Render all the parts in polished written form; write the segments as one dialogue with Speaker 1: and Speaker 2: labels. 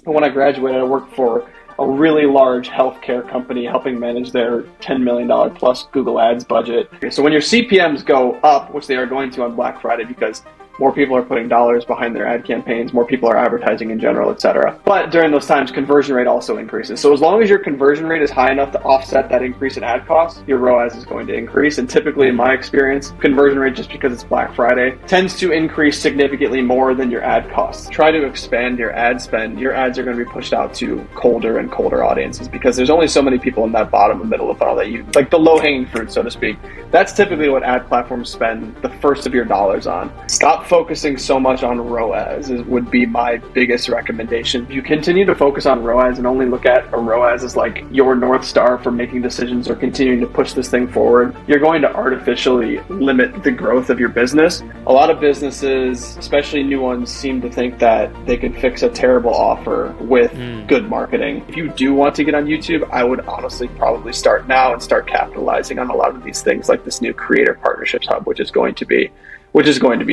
Speaker 1: When I graduated, I worked for a really large healthcare company helping manage their $10 million plus Google Ads budget. So when your CPMs go up, which they are going to on Black Friday because more people are putting dollars behind their ad campaigns, more people are advertising in general, etc. But during those times, conversion rate also increases. So as long as your conversion rate is high enough to offset that increase in ad costs, your ROAS is going to increase. And typically, in my experience, conversion rate, just because it's Black Friday, tends to increase significantly more than your ad costs. Try to expand your ad spend. Your ads are going to be pushed out to colder and colder audiences because there's only so many people in that bottom and middle of funnel that you, like the low-hanging fruit, so to speak. That's typically what ad platforms spend the first of your dollars on. Stop focusing so much on ROAS would be my biggest recommendation. If you continue to focus on ROAS and only look at a ROAS as like your North Star for making decisions or continuing to push this thing forward, you're going to artificially limit the growth of your business. A lot of businesses, especially new ones, seem to think that they can fix a terrible offer with good marketing. If you do want to get on YouTube, I would honestly probably start now and start capitalizing on a lot of these things like this new Creator Partnerships Hub, which is going to be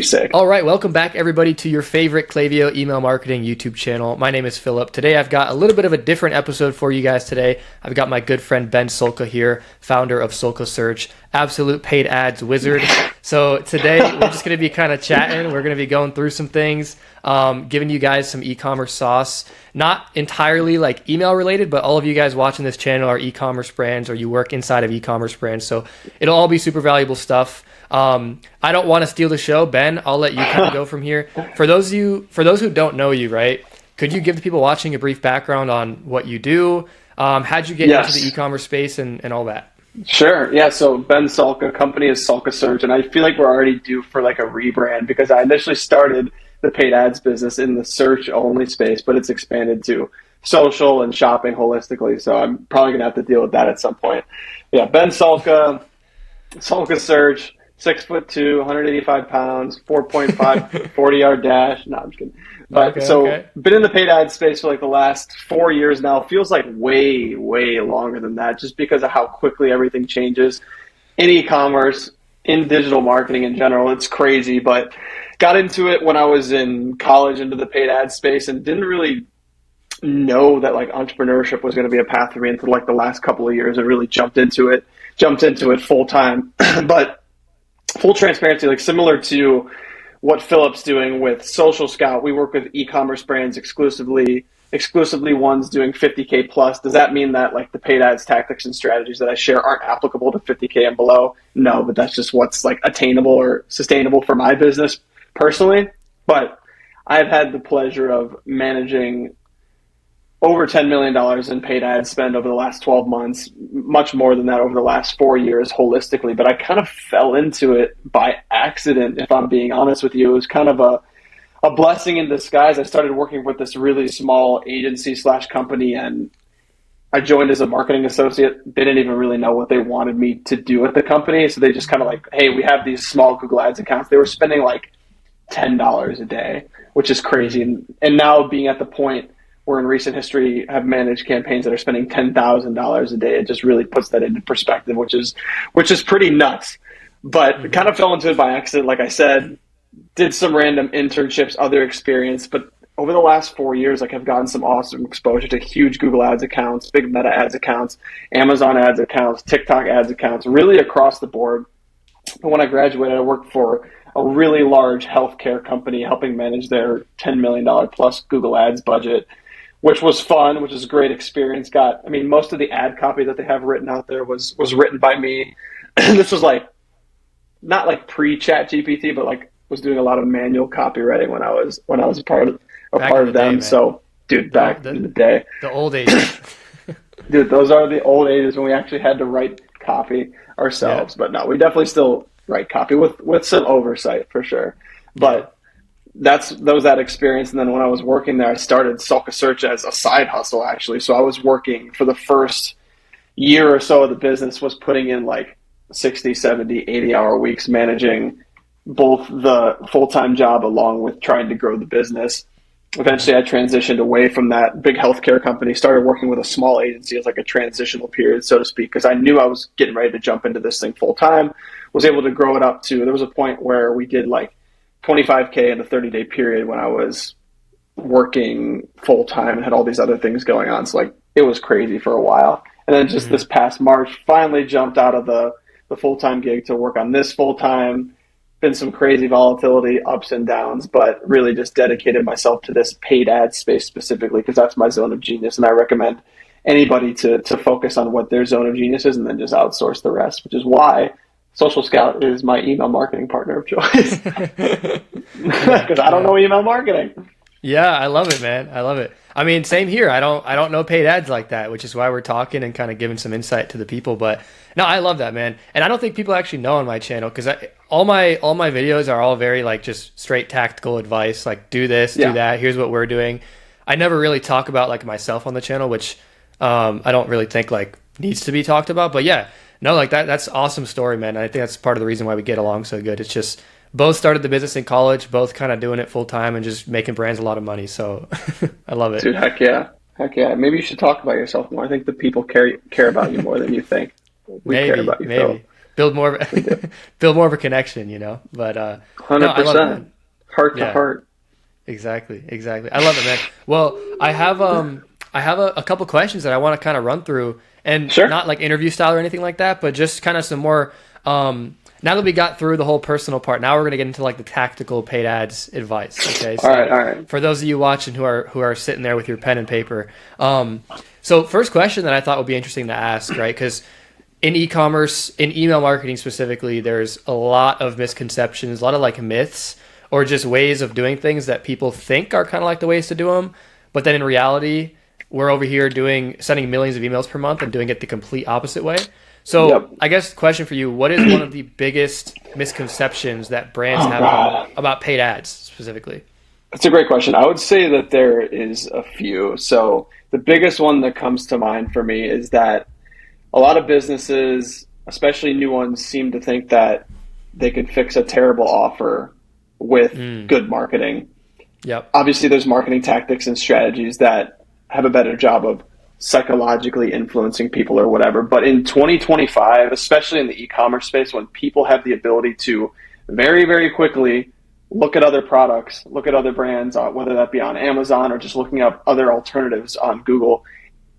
Speaker 1: sick.
Speaker 2: All right, welcome back everybody to your favorite Klaviyo email marketing YouTube channel. My name is Philip. Today I've got a little bit of a different episode for you guys today. I've got my good friend Ben Sulka here, founder of Sulka Search, absolute paid ads wizard. So today we're just going to be kind of chatting. We're going to be going through some things, giving you guys some e-commerce sauce, not entirely like email related, but all of you guys watching this channel are e-commerce brands or you work inside of e-commerce brands. So it'll all be super valuable stuff. I don't want to steal the show. Ben, I'll let you kind of go from here. For those who don't know you, right, could you give the people watching a brief background on what you do? How'd you get into the e-commerce space and all that?
Speaker 1: Sure. Yeah. So Ben Sulka, company is Sulka Search, and I feel like we're already due for like a rebrand because I initially started the paid ads business in the search only space, but it's expanded to social and shopping holistically. So I'm probably gonna have to deal with that at some point. Yeah. Ben Sulka, Sulka Search. 6'2", 185 pounds, 4.5 40-yard dash. No, I'm just kidding. But been in the paid ad space for like the last 4 years now. Feels like way, way longer than that just because of how quickly everything changes in e-commerce, in digital marketing in general. It's crazy, but got into it when I was in college into the paid ad space and didn't really know that like entrepreneurship was going to be a path for me until like the last couple of years. I really jumped into it full time. But full transparency, like similar to what Philip's doing with Social Scout, we work with e-commerce brands exclusively ones doing 50K plus. Does that mean that like the paid ads tactics and strategies that I share aren't applicable to 50K and below? No, but that's just what's like attainable or sustainable for my business personally. But I've had the pleasure of managing over $10 million in paid ad spend over the last 12 months, much more than that over the last 4 years holistically. But I kind of fell into it by accident, if I'm being honest with you. It was kind of a blessing in disguise. I started working with this really small agency / company, and I joined as a marketing associate. They didn't even really know what they wanted me to do at the company. So they just kind of like, hey, we have these small Google Ads accounts. They were spending like $10 a day, which is crazy. And now being at the point where in recent history have managed campaigns that are spending $10,000 a day, it just really puts that into perspective, which is pretty nuts. But kind of fell into it by accident, like I said, did some random internships, other experience. But over the last 4 years, like I've gotten some awesome exposure to huge Google Ads accounts, big Meta Ads accounts, Amazon Ads accounts, TikTok Ads accounts, really across the board. But when I graduated, I worked for a really large healthcare company helping manage their $10 million plus Google Ads budget, which was fun, which was a great experience. Most of the ad copy that they have written out there was written by me. This was like, not like pre-chat GPT, but like was doing a lot of manual copywriting when I was a part of them. So dude, back in the day,
Speaker 2: the old ages.
Speaker 1: Dude, those are the old ages when we actually had to write copy ourselves. Yeah. But no, we definitely still write copy with some oversight for sure. But that was that experience. And then when I was working there, I started Sulka Search as a side hustle, actually. So I was working for the first year or so of the business, was putting in like 60, 70, 80-hour weeks managing both the full-time job along with trying to grow the business. Eventually, I transitioned away from that big healthcare company, started working with a small agency as like a transitional period, so to speak, because I knew I was getting ready to jump into this thing full-time, was able to grow it up to, there was a point where we did like 25K in a 30-day period when I was working full time and had all these other things going on. So like it was crazy for a while. And then just
Speaker 2: Hmm.
Speaker 1: this past March, finally jumped out of the full time gig to work on this full time. Been some crazy volatility, ups and downs, but really just dedicated myself to this paid ad space specifically because that's my zone of genius. And I recommend anybody to focus on what their zone of genius is and then just outsource the rest, which is why Social Scout is my email marketing partner of choice
Speaker 2: Yeah,
Speaker 1: because I don't
Speaker 2: yeah.
Speaker 1: know email marketing.
Speaker 2: Yeah, I love it, man. I love it. I mean, same here. I don't know paid ads like that, which is why we're talking and kind of giving some insight to the people. But no, I love that, man. And I don't think people actually know on my channel because all my videos are all very like just straight tactical advice, like do this, do
Speaker 1: Yeah,
Speaker 2: that. Here's what we're doing. I never really talk about like myself on the channel, which I don't really think like needs to be talked about. But yeah, no, like that's awesome story, man. I think that's part of the reason why we get along so good. It's just both started the business in college, both kind of doing it full time and just making brands a lot of money. So I love it.
Speaker 1: dude, heck yeah. Heck yeah. Maybe you should talk about yourself more. I think the people care about you more than you think. We care
Speaker 2: Maybe,
Speaker 1: about you, Phil.
Speaker 2: maybe build more
Speaker 1: We do.
Speaker 2: build more of a connection, But no, I love it,
Speaker 1: 100%.
Speaker 2: man.
Speaker 1: Heart to
Speaker 2: Yeah,
Speaker 1: heart.
Speaker 2: exactly, exactly. I love it, man. Well, I have a couple questions that I want to kind of run through, and
Speaker 1: Sure.
Speaker 2: not like interview style or anything like that, but just kind of some more. Now that we got through the whole personal part, now we're gonna get into like the tactical paid ads advice. Okay,
Speaker 1: All right.
Speaker 2: so
Speaker 1: All right.
Speaker 2: for those of you watching who are sitting there with your pen and paper, so first question that I thought would be interesting to ask, right? Because in e-commerce, in email marketing specifically, there's a lot of misconceptions, a lot of like myths or just ways of doing things that people think are kind of like the ways to do them, but then in reality, we're over here sending millions of emails per month and doing it the complete opposite way. So
Speaker 1: Yep.
Speaker 2: I guess question for you, what is one of the biggest misconceptions that brands
Speaker 1: Oh,
Speaker 2: have
Speaker 1: God.
Speaker 2: about paid ads specifically?
Speaker 1: That's a great question. I would say that there is a few. So the biggest one that comes to mind for me is that a lot of businesses, especially new ones, seem to think that they could fix a terrible offer with
Speaker 2: Mm,
Speaker 1: good marketing.
Speaker 2: yep.
Speaker 1: Obviously, there's marketing tactics and strategies that have a better job of psychologically influencing people or whatever. But in 2025, especially in the e-commerce space, when people have the ability to very, very quickly look at other products, look at other brands, whether that be on Amazon or just looking up other alternatives on Google,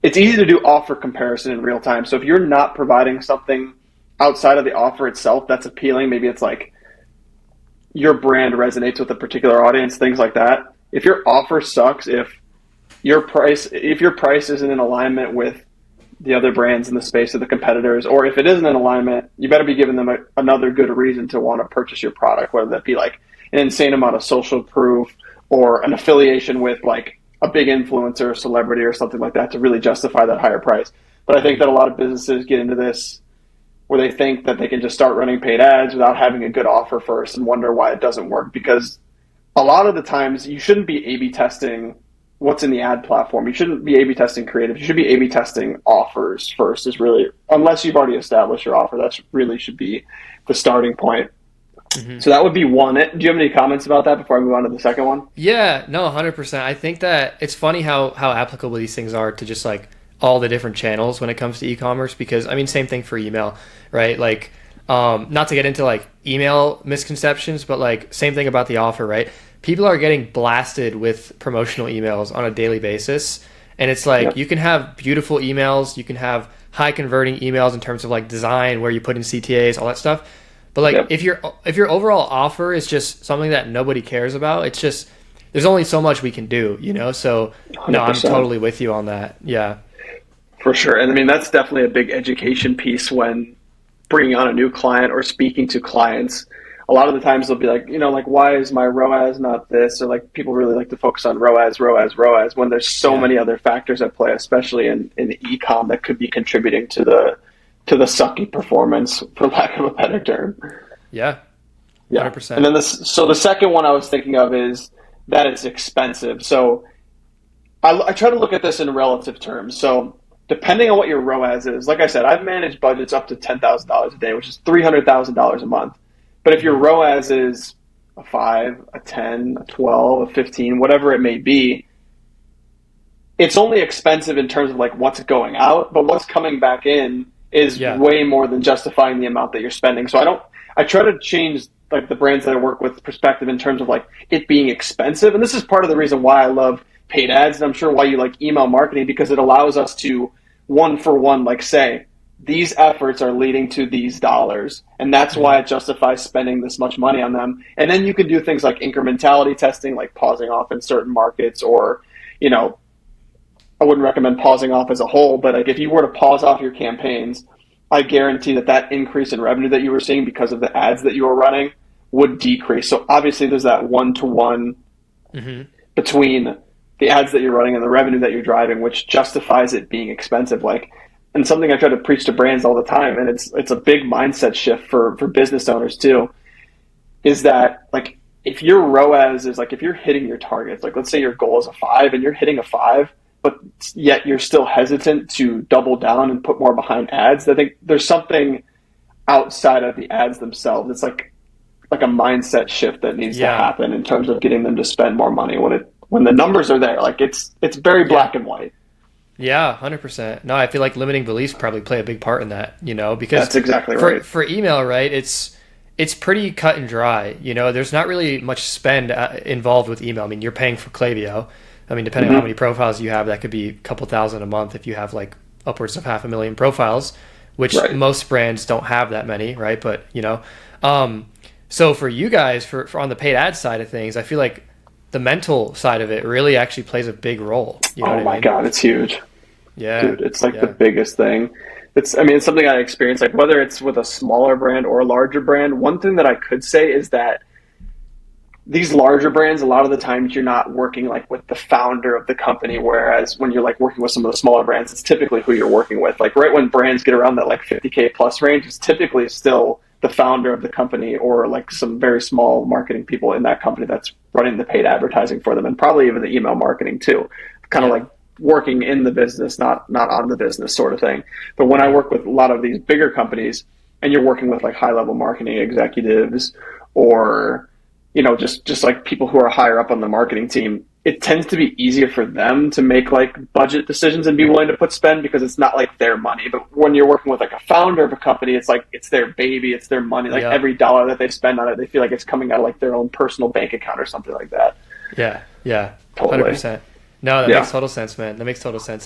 Speaker 1: it's easy to do offer comparison in real time. So if you're not providing something outside of the offer itself that's appealing, maybe it's like your brand resonates with a particular audience, things like that. If your offer sucks, if your price isn't in alignment with the other brands in the space or the competitors, or if it isn't in alignment, you better be giving them another good reason to want to purchase your product, whether that be like an insane amount of social proof or an affiliation with like a big influencer or celebrity or something like that to really justify that higher price. But I think that a lot of businesses get into this where they think that they can just start running paid ads without having a good offer first and wonder why it doesn't work, because a lot of the times you shouldn't be A/B testing what's in the ad platform. You shouldn't be A/B testing creative. You should be A/B testing offers first. Is really, unless you've already established your offer, that really should be the starting point.
Speaker 2: Hmm.
Speaker 1: So that would be one. Do you have any comments about that before I move on to the second one?
Speaker 2: Yeah, no, 100%. I think that it's funny how applicable these things are to just like all the different channels when it comes to e-commerce because I mean same thing for email, right? Like not to get into like email misconceptions, but like same thing about the offer, right? People are getting blasted with promotional emails on a daily basis, and it's like
Speaker 1: Yep.
Speaker 2: you can have beautiful emails, you can have high converting emails in terms of like design where you put in CTAs, all that stuff. But like
Speaker 1: Yep.
Speaker 2: if your overall offer is just something that nobody cares about, it's just there's only so much we can do. So no, I'm
Speaker 1: 100%.
Speaker 2: totally with you on that. Yeah.
Speaker 1: For sure. And I mean, that's definitely a big education piece when bringing on a new client or speaking to clients. A lot of the times they'll be like, like, why is my ROAS not this? Or like people really like to focus on ROAS, ROAS, ROAS when there's so
Speaker 2: Yeah.
Speaker 1: many other factors at play, especially in the e-com that could be contributing to the sucky performance, for lack of a better term.
Speaker 2: Yeah.
Speaker 1: Yeah. And
Speaker 2: 100%.
Speaker 1: then so the second one I was thinking of is that it's expensive. So I try to look at this in relative terms. So depending on what your ROAS is, like I said, I've managed budgets up to $10,000 a day, which is $300,000 a month. But if your
Speaker 2: Hmm.
Speaker 1: ROAS is a 5, a 10, a 12, a 15, whatever it may be, it's only expensive in terms of like what's going out, but what's coming back in is
Speaker 2: Yeah.
Speaker 1: way more than justifying the amount that you're spending. So I try to change like the brands that I work with perspective in terms of like it being expensive. And this is part of the reason why I love paid ads, and I'm sure why you like email marketing, because it allows us to one for one, like say, these efforts are leading to these dollars, and that's why it justifies spending this much money on them. And then you can do things like incrementality testing, like pausing off in certain markets, or, you know, I wouldn't recommend pausing off as a whole, but like if you were to pause off your campaigns, I guarantee that that increase in revenue that you were seeing because of the ads that you were running would decrease. So obviously there's that one-to-one between the ads that you're running and the revenue that you're driving, which justifies it being expensive. Like, and something I try to preach to brands all the time, and it's a big mindset shift for business owners too, is that like if your ROAS is like, if you're hitting your targets, like let's say your goal is a 5 and you're hitting a 5, but yet you're still hesitant to double down and put more behind ads, I think there's something outside of the ads themselves. It's like a mindset shift that needs to happen in terms of getting them to spend more money when the numbers are there. Like it's very black and white.
Speaker 2: Yeah, 100%. No, I feel like limiting beliefs probably play a big part in that, you know, because
Speaker 1: that's exactly right.
Speaker 2: For email, right, it's pretty cut and dry. You know, there's not really much spend involved with email. I mean, you're paying for Klaviyo. I mean, depending on how many profiles you have, that could be a couple thousand a month if you have like upwards of 500,000 profiles, which most brands don't have that many, right? But, you know, so for you guys, for on the paid ad side of things, I feel like the mental side of it really actually plays a big role. You know
Speaker 1: oh my God, it's huge.
Speaker 2: Yeah.
Speaker 1: Dude, it's like the biggest thing. It's something I experienced, like whether it's with a smaller brand or a larger brand. One thing that I could say is that these larger brands, a lot of the times you're not working like with the founder of the company, whereas when you're like working with some of the smaller brands, it's typically who you're working with. Like right when brands get around that like 50K plus range, it's typically still the founder of the company or like some very small marketing people in that company that's running the paid advertising for them, and probably even the email marketing too. Kind of like working in the business, not on the business sort of thing. But when I work with a lot of these bigger companies and you're working with like high level marketing executives or, you know, just like people who are higher up on the marketing team, it tends to be easier for them to make like budget decisions and be willing to put spend because it's not like their money. But when you're working with like a founder of a company, it's like it's their baby, it's their money. Like every dollar that they spend on it, they feel like it's coming out of like their own personal bank account or something like that.
Speaker 2: Yeah,
Speaker 1: totally.
Speaker 2: 100%. No, that makes total sense, man. That makes total sense.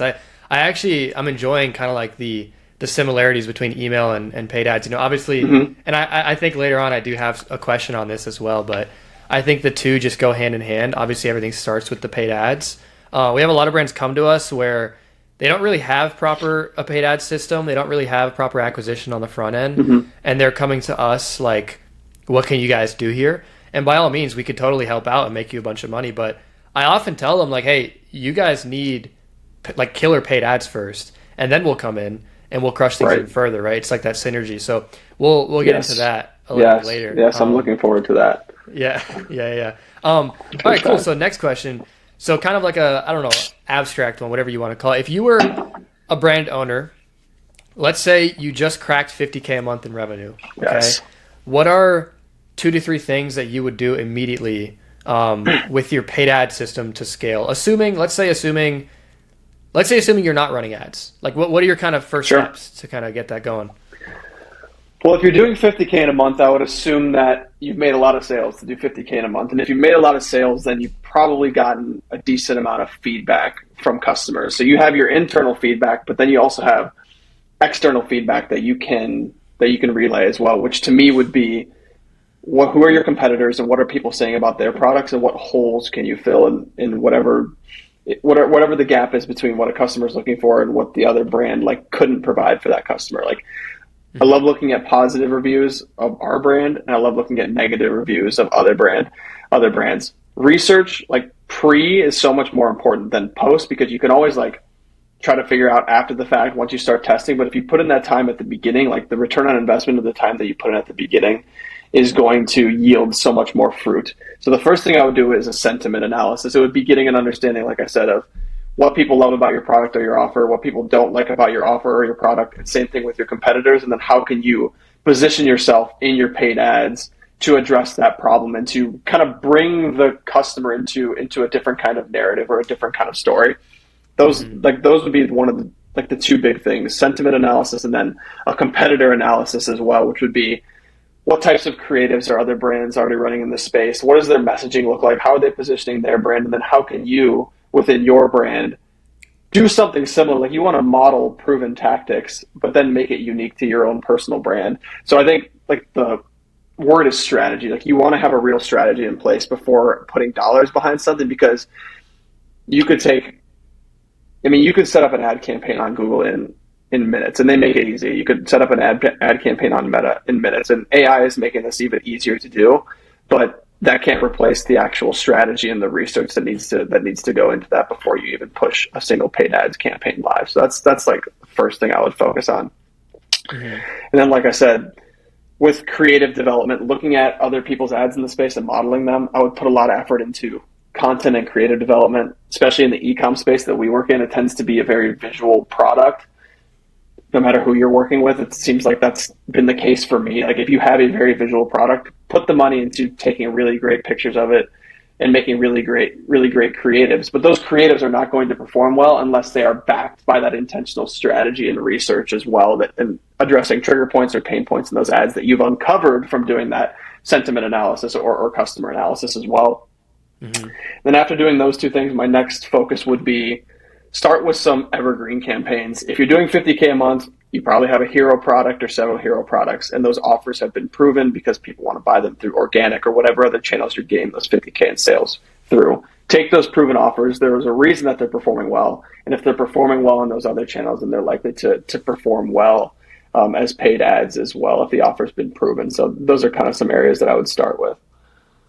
Speaker 2: I'm enjoying kind of like the similarities between email and paid ads. You know, obviously, and I think later on I do have a question on this as well, but I think the two just go hand in hand. Obviously, everything starts with the paid ads. We have a lot of brands come to us where they don't really have a paid ad system. They don't really have proper acquisition on the front end, and they're coming to us like, what can you guys do here? And by all means, we could totally help out and make you a bunch of money, but I often tell them like, hey, you guys need like killer paid ads first, and then we'll come in and we'll crush things even further, right? It's like that synergy. So we'll get into that a little bit later.
Speaker 1: Yes, I'm looking forward to that.
Speaker 2: Yeah. All right, cool. So next question. So kind of like a, I don't know, abstract one, whatever you want to call it. If you were a brand owner, let's say you just cracked 50K a month in revenue. Okay. What are 2 to 3 things that you would do immediately with your paid ad system to scale? Assuming you're not running ads. Like what are your kind of first steps to kind of get that going?
Speaker 1: Well, if you're doing 50K in a month, I would assume that you've made a lot of sales to do 50K in a month. And if you've made a lot of sales, then you've probably gotten a decent amount of feedback from customers. So you have your internal feedback, but then you also have external feedback that you can relay as well, which to me would be who are your competitors and what are people saying about their products and what holes can you fill in whatever the gap is between what a customer is looking for and what the other brand like couldn't provide for that customer. Like I love looking at positive reviews of our brand, and I love looking at negative reviews of other brands. Research, like pre, is so much more important than post, because you can always like try to figure out after the fact once you start testing. But if you put in that time at the beginning, like the return on investment of the time that you put in at the beginning is going to yield so much more fruit. So the first thing I would do is a sentiment analysis. It would be getting an understanding, like I said, of what people love about your product or your offer, what people don't like about your offer or your product, and same thing with your competitors. And then how can you position yourself in your paid ads to address that problem and to kind of bring the customer into a different kind of narrative or a different kind of story. Those would be one of the 2 big things: sentiment analysis and then a competitor analysis as well, which would be what types of creatives are other brands already running in this space? What does their messaging look like? How are they positioning their brand? And then how can you, within your brand, do something similar? Like you want to model proven tactics, but then make it unique to your own personal brand. So I think like the word is strategy. Like you want to have a real strategy in place before putting dollars behind something, because you could you could set up an ad campaign on Google in minutes, and they make it easy. You could set up an ad campaign on Meta in minutes, and AI is making this even easier to do, but that can't replace the actual strategy and the research that needs to go into that before you even push a single paid ads campaign live. So that's like the first thing I would focus on. Mm-hmm. And then, like I said, with creative development, looking at other people's ads in the space and modeling them, I would put a lot of effort into content and creative development, especially in the ecom space that we work in. It tends to be a very visual product. No matter who you're working with, it seems like that's been the case for me. Like if you have a very visual product, put the money into taking really great pictures of it and making really great creatives. But those creatives are not going to perform well unless they are backed by that intentional strategy and research as well, and addressing trigger points or pain points in those ads that you've uncovered from doing that sentiment analysis or customer analysis as well. Mm-hmm. Then after doing those two things, my next focus would be start with some evergreen campaigns. If you're doing $50K a month, you probably have a hero product or several hero products, and those offers have been proven because people want to buy them through organic or whatever other channels you're getting those $50K in sales through. Take those proven offers. There's a reason that they're performing well, and if they're performing well in those other channels, then they're likely to perform well as paid ads as well if the offer's been proven. So those are kind of some areas that I would start with.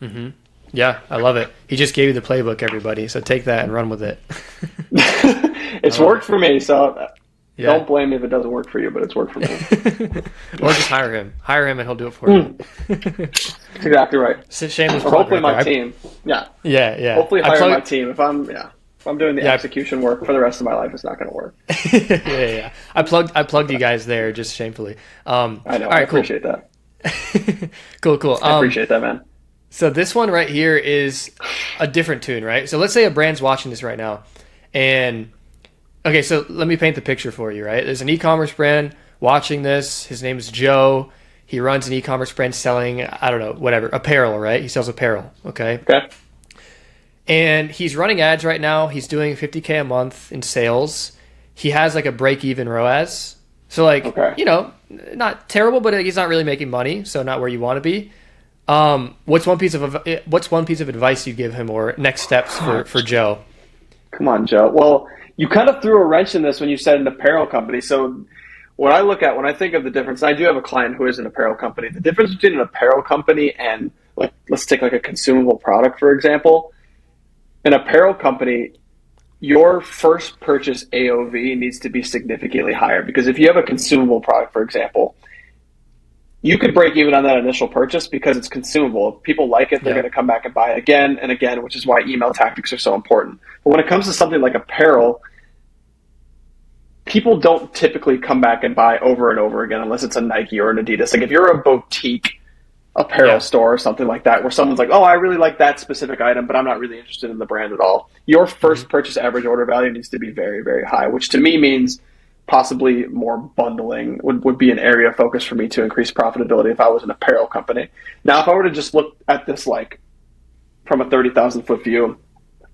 Speaker 2: Mm-hmm. Yeah, I love it. He just gave you the playbook, everybody. So take that and run with it.
Speaker 1: It's worked for me, so don't blame me if it doesn't work for you, but it's worked for me.
Speaker 2: Or just hire him. Hire him and he'll do it for you.
Speaker 1: That's exactly right.
Speaker 2: It's a shameless
Speaker 1: or hopefully my team. Yeah.
Speaker 2: Yeah.
Speaker 1: Hopefully hire my team. If I'm doing the execution work for the rest of my life, it's not going to work.
Speaker 2: Yeah. I plugged you guys there just shamefully.
Speaker 1: I know. All right, I appreciate that.
Speaker 2: Cool.
Speaker 1: I appreciate that, man.
Speaker 2: So this one right here is a different tune, right? So let's say a brand's watching this right now. And, okay, so let me paint the picture for you, right? There's an e-commerce brand watching this. His name is Joe. He runs an e-commerce brand selling, I don't know, whatever, apparel, right? He sells apparel, okay?
Speaker 1: Okay.
Speaker 2: And he's running ads right now. He's doing $50K a month in sales. He has like a break-even ROAS. So like, not terrible, but he's not really making money, so not where you want to be. What's one piece of advice you'd give him, or next steps for Joe?
Speaker 1: Come on, Joe. Well, you kind of threw a wrench in this when you said an apparel company. So what I look at when I think of the difference, I do have a client who is an apparel company. The difference between an apparel company and, like, let's take like a consumable product, for example. An apparel company, your first purchase AOV needs to be significantly higher, because if you have a consumable product, for example, you could break even on that initial purchase because it's consumable. If people like it, they're going to come back and buy it again and again, which is why email tactics are so important. But when it comes to something like apparel, people don't typically come back and buy over and over again unless it's a Nike or an Adidas. Like if you're a boutique apparel store or something like that, where someone's like, oh, I really like that specific item, but I'm not really interested in the brand at all. Your first purchase average order value needs to be very, very high, which to me means possibly more bundling would be an area of focus for me to increase profitability if I was an apparel company. Now, if I were to just look at this like from a 30,000 foot view,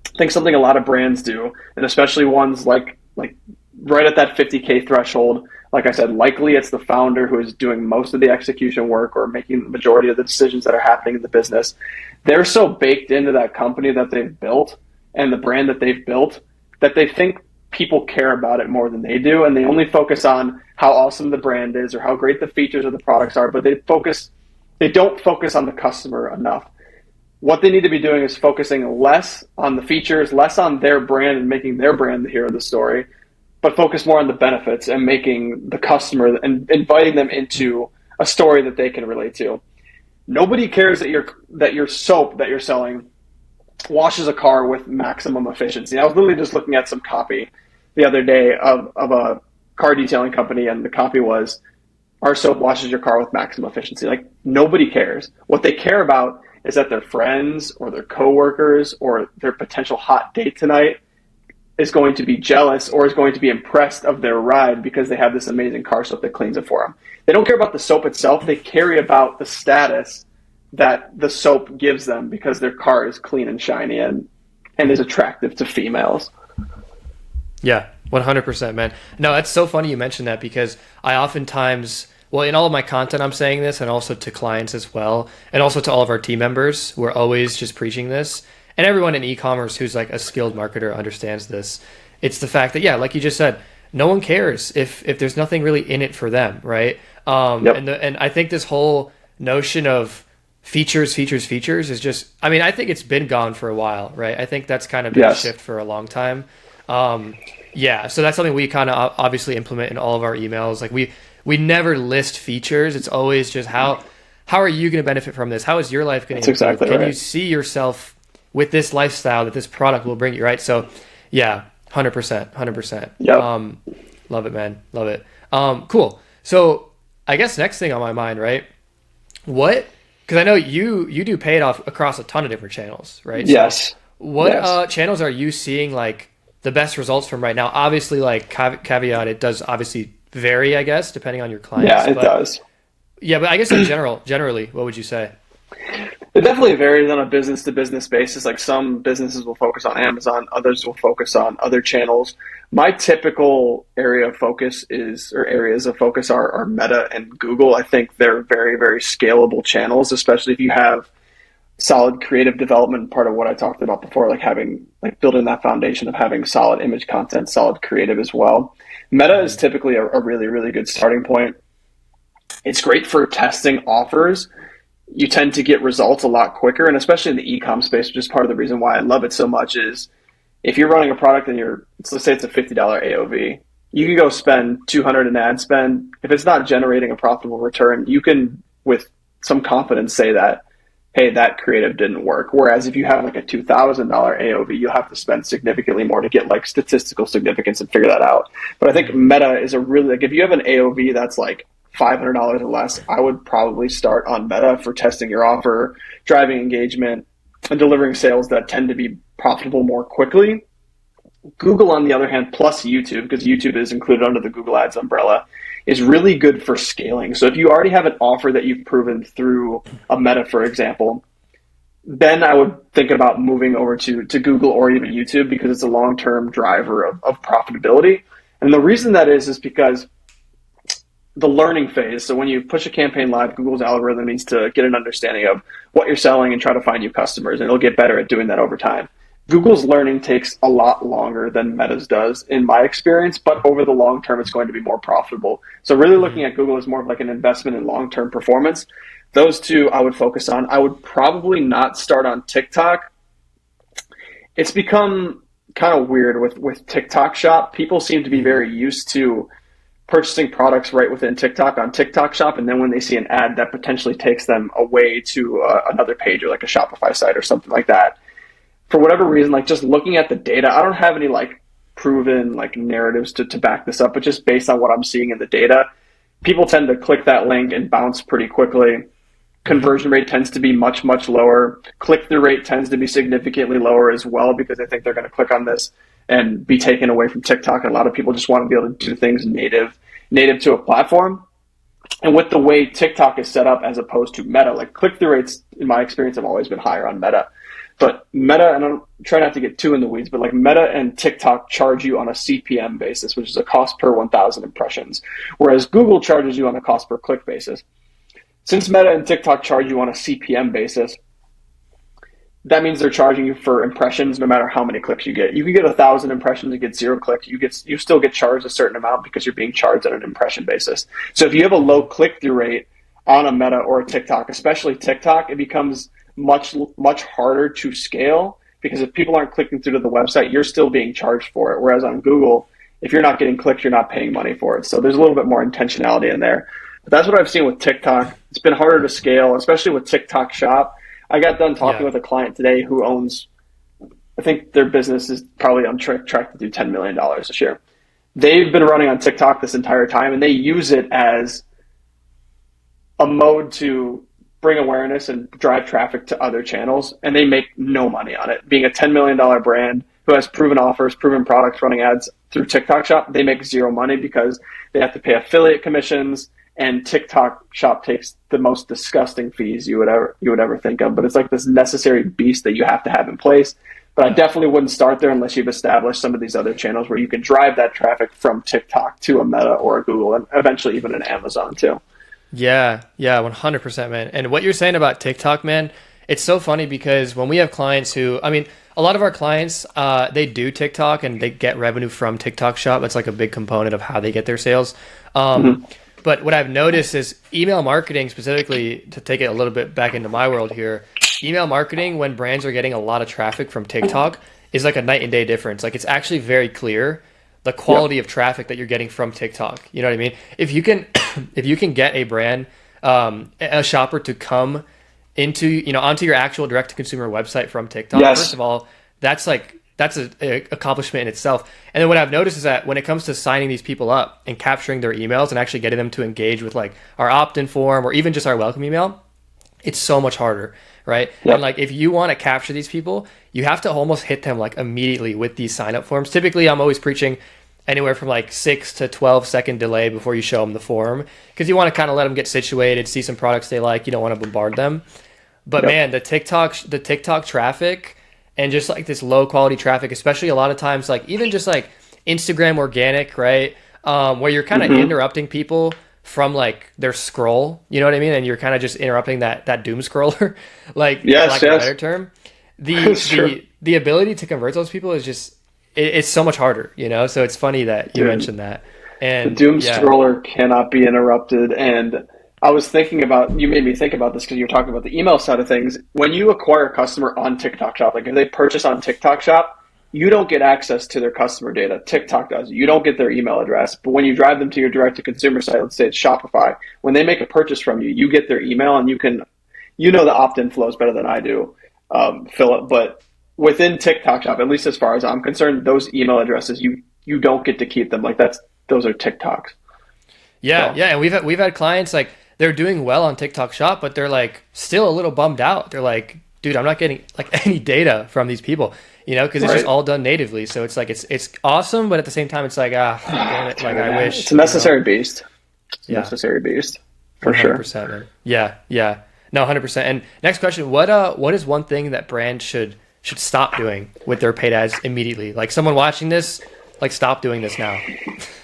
Speaker 1: I think something a lot of brands do, and especially ones like right at that 50K threshold, like I said, likely it's the founder who is doing most of the execution work or making the majority of the decisions that are happening in the business. They're so baked into that company that they've built and the brand that they've built that they think people care about it more than they do, and they only focus on how awesome the brand is or how great the features of the products are, but they don't focus on the customer enough. What they need to be doing is focusing less on the features, less on their brand and making their brand the hero of the story, but focus more on the benefits and making the customer and inviting them into a story that they can relate to. Nobody cares that your soap that you're selling washes a car with maximum efficiency. I was literally just looking at some copy the other day of a car detailing company, and the copy was, our soap washes your car with maximum efficiency. Like, nobody cares. What they care about is that their friends or their coworkers or their potential hot date tonight is going to be jealous or is going to be impressed of their ride because they have this amazing car soap that cleans it for them. They don't care about the soap itself. They care about the status that the soap gives them because their car is clean and shiny and is attractive to females.
Speaker 2: Yeah, 100%, man. No, that's so funny you mentioned that because I oftentimes, well, in all of my content, I'm saying this, and also to clients as well, and also to all of our team members, we're always just preaching this. And everyone in e-commerce who's like a skilled marketer understands this. It's the fact that, yeah, like you just said, no one cares if there's nothing really in it for them, right?
Speaker 1: Yep.
Speaker 2: And I think this whole notion of features is just, I mean, I think it's been gone for a while, right? I think that's kind of been a shift for a long time. Yeah, so that's something we kind of obviously implement in all of our emails. Like we never list features. It's always just how are you going to benefit from this? How is your life going to improve?
Speaker 1: Exactly
Speaker 2: Can
Speaker 1: right.
Speaker 2: you see yourself with this lifestyle that this product will bring you, right? So yeah, 100%.
Speaker 1: Yep.
Speaker 2: Love it, man. Love it. Cool. So I guess next thing on my mind, right? Because I know you do paid off across a ton of different channels, right?
Speaker 1: Yes.
Speaker 2: So what
Speaker 1: Yes.
Speaker 2: channels are you seeing like the best results from right now? Obviously, like caveat, it does obviously vary, I guess, depending on your clients.
Speaker 1: Yeah, it does.
Speaker 2: Yeah, but I guess in generally, what would you say?
Speaker 1: It definitely varies on a business to business basis. Like some businesses will focus on Amazon, others will focus on other channels. My typical area of focus or areas of focus are Meta and Google. I think they're very, very scalable channels, especially if you have solid creative development, part of what I talked about before, like building that foundation of having solid image content, solid creative as well. Meta is typically a really, really good starting point. It's great for testing offers. You tend to get results a lot quicker, and especially in the ecom space, which is part of the reason why I love it so much, is if you're running a product and let's say it's a $50 AOV, you can go spend $200 in ad spend. If it's not generating a profitable return, you can with some confidence say that, hey, that creative didn't work. Whereas if you have like a $2,000 AOV, you'll have to spend significantly more to get like statistical significance and figure that out. But I think Meta is like if you have an AOV that's like $500 or less, I would probably start on Meta for testing your offer, driving engagement, and delivering sales that tend to be profitable more quickly. Google, on the other hand, plus YouTube, because YouTube is included under the Google Ads umbrella, is really good for scaling. So if you already have an offer that you've proven through a Meta, for example, then I would think about moving over to Google or even YouTube because it's a long-term driver of profitability. And the reason that is because the learning phase. So when you push a campaign live, Google's algorithm needs to get an understanding of what you're selling and try to find new customers, and it'll get better at doing that over time. Google's learning takes a lot longer than Meta's does, in my experience, but over the long term, it's going to be more profitable. So really looking at Google as more of like an investment in long-term performance. Those two I would focus on. I would probably not start on TikTok. It's become kind of weird with TikTok Shop. People seem to be very used to purchasing products right within TikTok on TikTok Shop, and then when they see an ad that potentially takes them away to another page or like a Shopify site or something like that, for whatever reason, like just looking at the data, I don't have any like proven like narratives to back this up, but just based on what I'm seeing in the data, people tend to click that link and bounce pretty quickly. Conversion rate tends to be much, much lower. Click-through rate tends to be significantly lower as well because they think they're going to click on this and be taken away from TikTok. And a lot of people just want to be able to do things native to a platform. And with the way TikTok is set up as opposed to Meta, like click-through rates, in my experience, have always been higher on Meta. But Meta, and I'm trying not to get too in the weeds, but like Meta and TikTok charge you on a CPM basis, which is a cost per 1,000 impressions, whereas Google charges you on a cost per click basis. Since Meta and TikTok charge you on a CPM basis, that means they're charging you for impressions no matter how many clicks you get. You can get 1,000 impressions and get 0 clicks. You still get charged a certain amount because you're being charged on an impression basis. So if you have a low click-through rate on a Meta or a TikTok, especially TikTok, it becomes much, much harder to scale because if people aren't clicking through to the website, you're still being charged for it. Whereas on Google, if you're not getting clicks, you're not paying money for it. So there's a little bit more intentionality in there. But that's what I've seen with TikTok. It's been harder to scale, especially with TikTok Shop. I got done talking with a client today who owns, I think their business is probably on track to do $10 million this year. They've been running on TikTok this entire time, and they use it as a mode to bring awareness and drive traffic to other channels, and they make no money on it. Being a $10 million brand, who has proven offers, proven products, running ads through TikTok Shop, they make zero money because they have to pay affiliate commissions, and TikTok Shop takes the most disgusting fees you would ever think of. But it's like this necessary beast that you have to have in place. But I definitely wouldn't start there unless you've established some of these other channels where you can drive that traffic from TikTok to a Meta or a Google, and eventually even an Amazon too.
Speaker 2: Yeah, 100%, man. And what you're saying about TikTok, man, it's so funny because when we have clients who, I mean, a lot of our clients, they do TikTok and they get revenue from TikTok Shop. It's like a big component of how they get their sales. But what I've noticed is email marketing, specifically, to take it a little bit back into my world here, email marketing, when brands are getting a lot of traffic from TikTok, is like a night and day difference. Like, it's actually very clear the quality of traffic that you're getting from TikTok. You know what I mean? If you can, if you can get a brand, a shopper to come into, onto your actual direct to consumer website from TikTok, first of all, that's an accomplishment in itself. And then what I've noticed is that when it comes to signing these people up and capturing their emails and actually getting them to engage with like our opt-in form or even just our welcome email, it's so much harder, right? And like, if you want to capture these people, you have to almost hit them like immediately with these sign up forms. Typically, I'm always preaching anywhere from like 6 to 12 second delay before you show them the form, because you want to kind of let them get situated, see some products they like. You don't want to bombard them. But man, the TikTok traffic and just like this low quality traffic, especially a lot of times, like even just like Instagram organic, right? Where you're kind of interrupting people from like their scroll, you know what I mean? And you're kind of just interrupting that doom scroller, like, a better term. The ability to convert those people is just, it's so much harder, So it's funny that you mentioned that. And
Speaker 1: the doom scroller cannot be interrupted. And I was thinking about, you made me think about this because you're talking about the email side of things. When you acquire a customer on TikTok Shop, like if they purchase on TikTok Shop, you don't get access to their customer data. TikTok does. You don't get their email address. But when you drive them to your direct-to-consumer site, let's say it's Shopify, when they make a purchase from you, you get their email, and the opt-in flows better than I do, Philip. But within TikTok Shop, at least as far as I'm concerned, those email addresses, you don't get to keep them. Like those are TikToks.
Speaker 2: Yeah, and we've had clients like, they're doing well on TikTok Shop, but they're like still a little bummed out. They're like, dude, I'm not getting like any data from these people, because it's just all done natively. So it's like, it's awesome, but at the same time, it's like, damn it, like I wish.
Speaker 1: It's a necessary beast. It's a necessary beast for 100%,
Speaker 2: sure. Man. Yeah. No, 100%. And next question, what is one thing that brands should stop doing with their paid ads immediately? Like someone watching this, like, stop doing this now.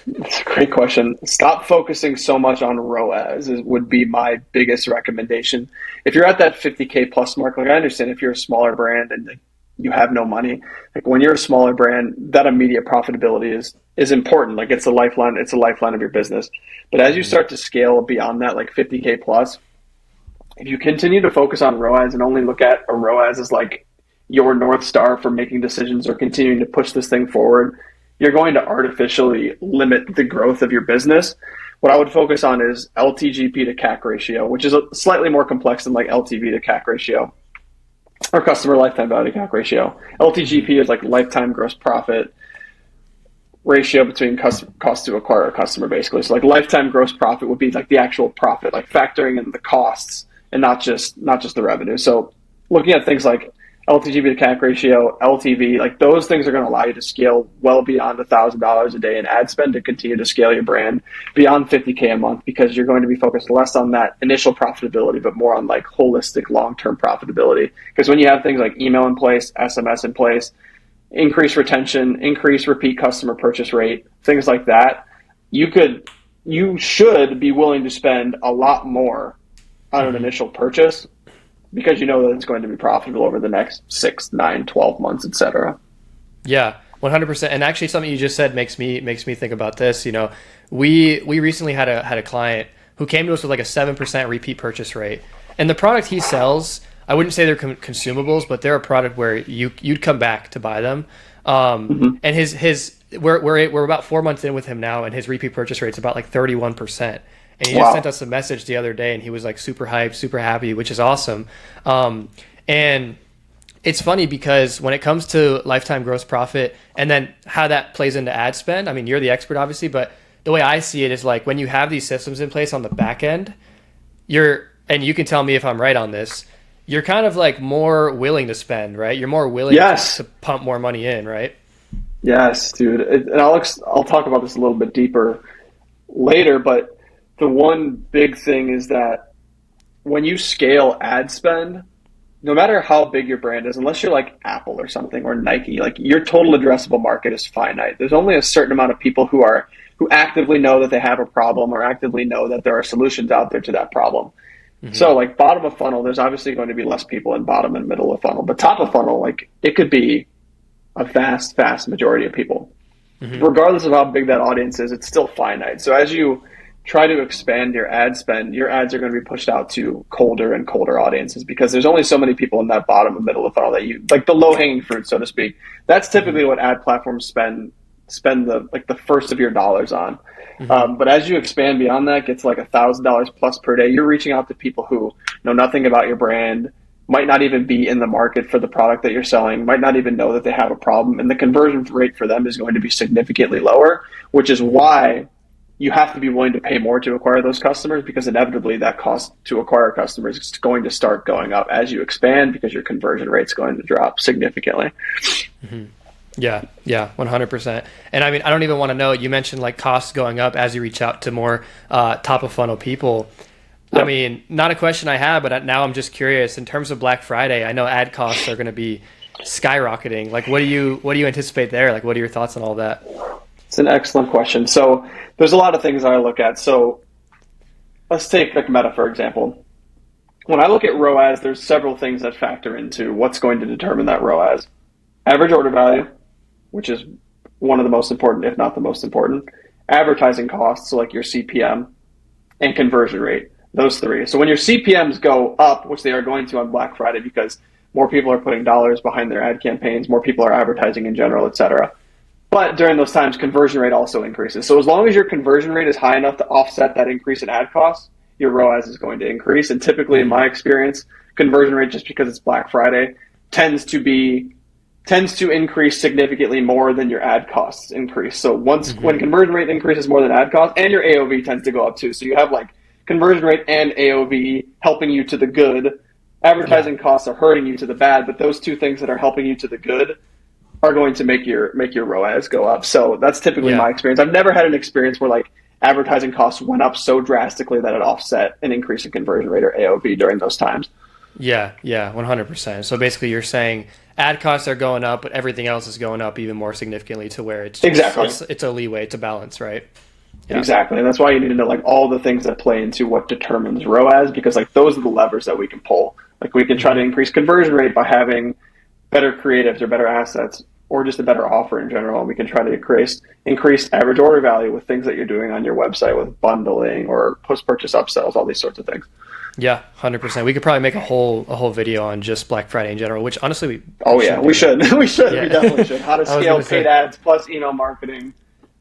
Speaker 1: That's a great question. Stop focusing so much on ROAS would be my biggest recommendation. If you're at that 50K plus mark, like I understand if you're a smaller brand and you have no money, like when you're a smaller brand, that immediate profitability is important. Like it's a lifeline of your business. But as you start to scale beyond that, like 50K plus, if you continue to focus on ROAS and only look at a ROAS as like your North Star for making decisions or continuing to push this thing forward, you're going to artificially limit the growth of your business. What I would focus on is LTGP to CAC ratio, which is slightly more complex than like LTV to CAC ratio or customer lifetime value to CAC ratio. LTGP is like lifetime gross profit ratio between cost to acquire a customer, basically. So like lifetime gross profit would be like the actual profit, like factoring in the costs and not just the revenue. So looking at things like LTV to CAC ratio, LTV, like those things are going to allow you to scale well beyond $1,000 a day in ad spend to continue to scale your brand beyond 50K a month, because you're going to be focused less on that initial profitability, but more on like holistic long-term profitability. Because when you have things like email in place, SMS in place, increase retention, increase repeat customer purchase rate, things like that, you should be willing to spend a lot more on an initial purchase, because you know that it's going to be profitable over the next 6, 9, 12 months, etc.
Speaker 2: Yeah, 100%. And actually, something you just said makes me think about this. We recently had a client who came to us with like a 7% repeat purchase rate, and the product he sells, I wouldn't say they're consumables, but they're a product where you'd come back to buy them. And we're about 4 months in with him now, and his repeat purchase rate's about like 31%. And he just sent us a message the other day, and he was like super hyped, super happy, which is awesome. And it's funny because when it comes to lifetime gross profit and then how that plays into ad spend, I mean, you're the expert, obviously, but the way I see it is like when you have these systems in place on the back end, and you can tell me if I'm right on this, you're kind of like more willing to spend, right? You're more willing
Speaker 1: Yes.
Speaker 2: to pump more money in, right?
Speaker 1: Yes, dude. And I'll talk about this a little bit deeper later, but the one big thing is that when you scale ad spend, no matter how big your brand is, unless you're like Apple or something or Nike, like your total addressable market is finite. There's only a certain amount of people who actively know that they have a problem or actively know that there are solutions out there to that problem.
Speaker 2: Hmm.
Speaker 1: So like bottom of funnel, there's obviously going to be less people in bottom and middle of funnel, but top of funnel, like it could be a vast majority of people.
Speaker 2: Hmm.
Speaker 1: Regardless of how big that audience is, it's still finite. So as you try to expand your ad spend, your ads are going to be pushed out to colder and colder audiences because there's only so many people in that bottom and middle of funnel that you like the low hanging fruit, so to speak. That's
Speaker 2: Hmm.
Speaker 1: typically what ad platforms spend the first of your dollars on.
Speaker 2: Hmm.
Speaker 1: But as you expand beyond that, gets like $1,000 plus per day, you're reaching out to people who know nothing about your brand, might not even be in the market for the product that you're selling, might not even know that they have a problem, and the conversion rate for them is going to be significantly lower, which is why you have to be willing to pay more to acquire those customers because inevitably that cost to acquire customers is going to start going up as you expand because your conversion rate's going to drop significantly.
Speaker 2: Hmm. Yeah, yeah, 100%. And I mean, I don't even want to know. You mentioned like costs going up as you reach out to more top of funnel people. I
Speaker 1: Yep.
Speaker 2: mean, not a question I have, but now I'm just curious. In terms of Black Friday, I know ad costs are going to be skyrocketing. Like, what do you anticipate there? Like, what are your thoughts on all that?
Speaker 1: It's an excellent question. So there's a lot of things I look at. So let's take like Meta, for example. When I look at ROAS, there's several things that factor into what's going to determine that ROAS. Average order value, which is one of the most important, if not the most important. Advertising costs, so like your CPM, and conversion rate. Those three. So when your CPMs go up, which they are going to on Black Friday because more people are putting dollars behind their ad campaigns, more people are advertising in general, et cetera. But during those times, conversion rate also increases. So as long as your conversion rate is high enough to offset that increase in ad costs, your ROAS is going to increase. And typically, in
Speaker 2: Hmm.
Speaker 1: my experience, conversion rate, just because it's Black Friday, tends to be tends to increase significantly more than your ad costs increase. So when
Speaker 2: Hmm.
Speaker 1: conversion rate increases more than ad cost, and your AOV tends to go up too. So you have like conversion rate and AOV helping you to the good.
Speaker 2: Yeah,
Speaker 1: Advertising costs are hurting you to the bad, but those two things that are helping you to the good are going to make your ROAS go up. So that's typically
Speaker 2: yeah.
Speaker 1: my experience. I've never had an experience where like advertising costs went up so drastically that it offset an increase in conversion rate or AOV during those times.
Speaker 2: Yeah, yeah, 100%. So basically you're saying ad costs are going up, but everything else is going up even more significantly to where it's just
Speaker 1: Exactly.
Speaker 2: it's a leeway, it's a balance, right? Yeah.
Speaker 1: Exactly. And that's why you need to know like all the things that play into what determines ROAS because like those are the levers that we can pull. Like we can try to
Speaker 2: Hmm.
Speaker 1: increase conversion rate by having better creatives or better assets or just a better offer in general. We can try to increase average order value with things that you're doing on your website with bundling or post purchase upsells, all these sorts of things.
Speaker 2: Yeah, 100%. We could probably make a whole video on just Black Friday in general, which honestly we
Speaker 1: Oh yeah,
Speaker 2: should
Speaker 1: we
Speaker 2: do.
Speaker 1: should. We should. We
Speaker 2: Yeah.
Speaker 1: definitely should. How to
Speaker 2: I was
Speaker 1: scale
Speaker 2: gonna
Speaker 1: paid
Speaker 2: say.
Speaker 1: ads plus email marketing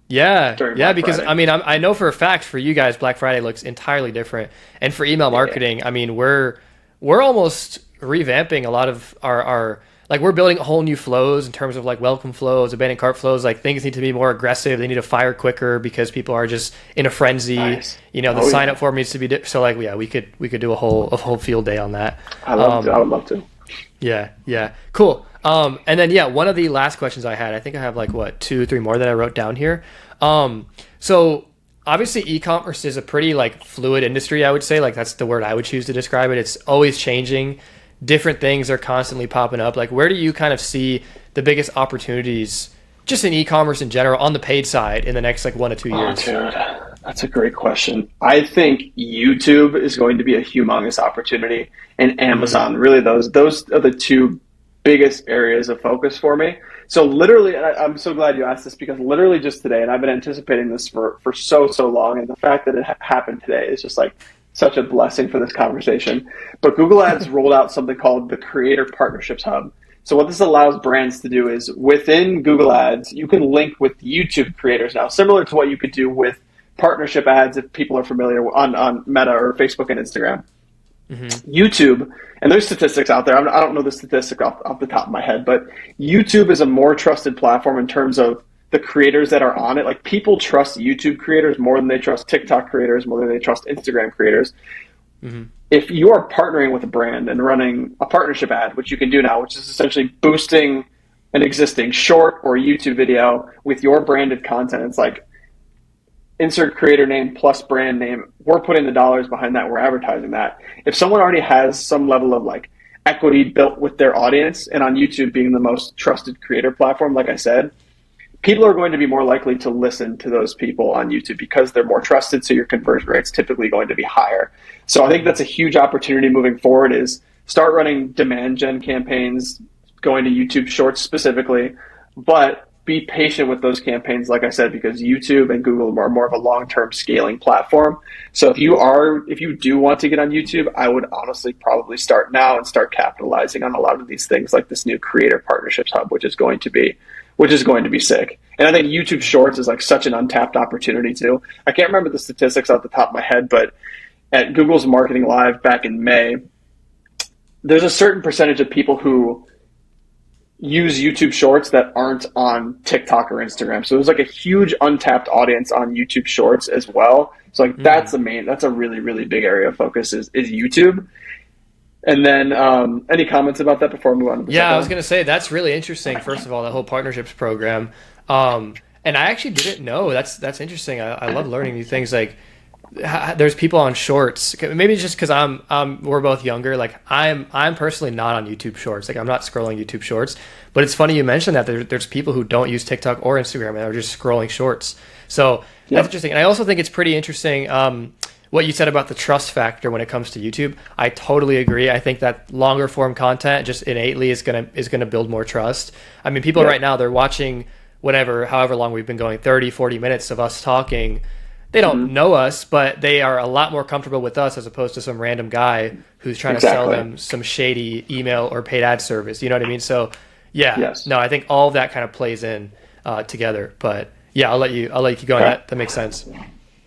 Speaker 2: Yeah,
Speaker 1: during
Speaker 2: yeah,
Speaker 1: Black
Speaker 2: because
Speaker 1: Friday.
Speaker 2: I mean, I know for a fact for you guys, Black Friday looks entirely different, and for email
Speaker 1: Yeah.
Speaker 2: marketing, I mean, we're almost revamping a lot of our like we're building whole new flows in terms of like welcome flows, abandoned cart flows. Like things need to be more aggressive. They need to fire quicker because people are just in a frenzy.
Speaker 1: Nice.
Speaker 2: You know, the
Speaker 1: Oh
Speaker 2: sign
Speaker 1: yeah.
Speaker 2: up form needs to be so like yeah, we could do a whole field day on that.
Speaker 1: I would love to.
Speaker 2: Yeah, yeah, cool. And then yeah, one of the last questions I had, I think I have like what two, three more that I wrote down here. So obviously e-commerce is a pretty like fluid industry, I would say. Like that's the word I would choose to describe it. It's always changing. Different things are constantly popping up. Like where do you kind of see the biggest opportunities just in e-commerce in general on the paid side in the next like 1 to 2
Speaker 1: Oh,
Speaker 2: years?
Speaker 1: dude, that's a great question. I think YouTube is going to be a humongous opportunity, and
Speaker 2: Mm-hmm.
Speaker 1: Amazon. Really, those are the two biggest areas of focus for me. So literally, and I'm so glad you asked this because literally just today, and I've been anticipating this for so long, and the fact that it happened today is just like such a blessing for this conversation. But Google Ads rolled out something called the Creator Partnerships Hub. So what this allows brands to do is within Google Ads, you can link with YouTube creators now, similar to what you could do with partnership ads if people are familiar on Meta or Facebook and Instagram.
Speaker 2: Mm-hmm.
Speaker 1: YouTube, and there's statistics out there. I don't know the statistic off the top of my head, but YouTube is a more trusted platform in terms of the creators that are on it. Like people trust YouTube creators more than they trust TikTok creators, more than they trust Instagram creators.
Speaker 2: Mm-hmm.
Speaker 1: if you are partnering with a brand and running a partnership ad, which you can do now, which is essentially boosting an existing short or YouTube video with your branded content, it's like insert creator name plus brand name. We're putting the dollars behind that. We're advertising that. If someone already has some level of like equity built with their audience, and on YouTube being the most trusted creator platform, like I said, people are going to be more likely to listen to those people on YouTube because they're more trusted. So your conversion rate's typically going to be higher. So I think that's a huge opportunity moving forward is start running demand gen campaigns, going to YouTube Shorts specifically, but be patient with those campaigns, like I said, because YouTube and Google are more of a long-term scaling platform. So if you do want to get on YouTube, I would honestly probably start now and start capitalizing on a lot of these things like this new creator partnerships hub, which is going to be sick. And I think YouTube Shorts is like such an untapped opportunity too. I can't remember the statistics off the top of my head, but at Google's Marketing Live back in May, there's a certain percentage of people who use YouTube Shorts that aren't on TikTok or Instagram. So there's like a huge untapped audience on YouTube Shorts as well. So like that's a really, really big area of focus is YouTube. And then any comments about that before we move on to the
Speaker 2: Yeah,
Speaker 1: second
Speaker 2: I was
Speaker 1: one?
Speaker 2: going to say that's really interesting. First of all, the whole partnerships program. And I actually didn't know. That's interesting. I love learning new things. Like there's people on Shorts. Maybe it's just because we're both younger. Like I'm personally not on YouTube Shorts. Like I'm not scrolling YouTube Shorts. But it's funny you mentioned that there's people who don't use TikTok or Instagram and are just scrolling Shorts. So that's interesting. And I also think it's pretty interesting. What you said about the trust factor when it comes to YouTube, I totally agree. I think that longer form content just innately is gonna build more trust. I mean, people right now, they're watching however long we've been going, 30, 40 minutes of us talking. They don't know us, but they are a lot more comfortable with us as opposed to some random guy who's trying to sell them some shady email or paid ad service. You know what I mean? So no, I think all of that kind of plays in together. But yeah, I'll let you keep going. That makes sense.